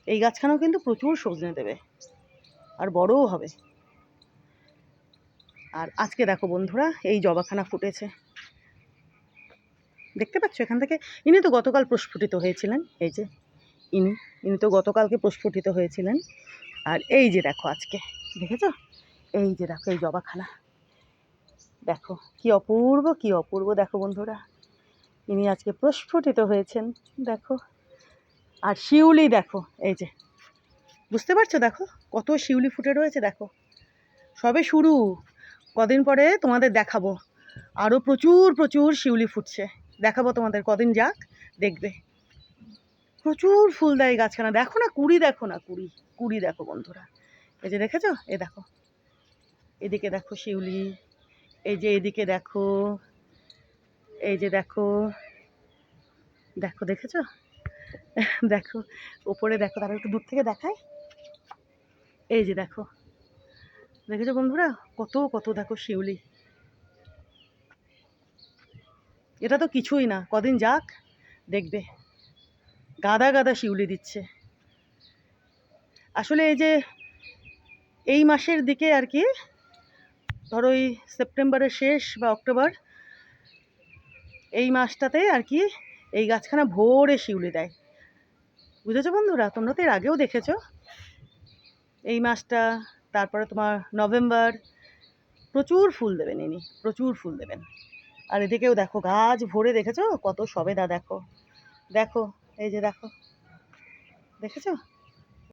এই গাছখানাও কিন্তু প্রচুর সজনে দেবে আর বড়ও হবে। আর আজকে দেখো বন্ধুরা, এই জবাখানা ফুটেছে, দেখতে পাচ্ছ এখান থেকে। ইনি তো গতকাল প্রস্ফুটিত হয়েছিলেন, এই যে ইনি তো গতকালকে প্রস্ফুটিত হয়েছিলেন। আর এই যে দেখো আজকে, দেখেছো, এই যে দেখো এই জবাখানা, দেখো কি অপূর্ব, কি অপূর্ব। দেখো বন্ধুরা, ইনি আজকে প্রস্ফুটিত হয়েছেন, দেখো। আর শিউলি দেখো, এই যে, বুঝতে পারছো, দেখো কত শিউলি ফুটে রয়েছে, দেখো সবে শুরু। কদিন পরে তোমাদের দেখাবো, আরও প্রচুর প্রচুর শিউলি ফুটছে, দেখাবো তোমাদের, কদিন যাক দেখবে। প্রচুর ফুল দেয় গাছখানা, দেখো না কুড়ি, দেখো না কুড়ি, কুড়ি দেখো বন্ধুরা, এই যে দেখেছো, এ দেখো এদিকে দেখো শিউলি, এই যে এদিকে দেখো, এই যে দেখো, দেখো দেখেছো, দেখো ওপরে দেখো, তারা একটু দূর থেকে দেখায়, এই যে দেখো, দেখেছো বন্ধুরা, কত কত দেখো শিউলি। এটা তো কিছুই না, কদিন যাক দেখবে গাদা গাদা শিউলি দিচ্ছে। আসলে এই যে এই মাসের দিকে আর কি, ধরো এই সেপ্টেম্বরের শেষ বা অক্টোবর, এই মাসটাতে আর কি এই গাছখানা ভোরে শিউলি দেয়, বুঝেছো বন্ধুরা। তোমরা তো এর আগেও দেখেছো এই মাসটা। তারপরে তোমার নভেম্বর, প্রচুর ফুল দেবেন ইনি, প্রচুর ফুল দেবেন। আর এদিকেও দেখো গাছ ভরে, দেখেছো কত সবেদা, দেখো দেখো, এই যে দেখো, দেখেছো।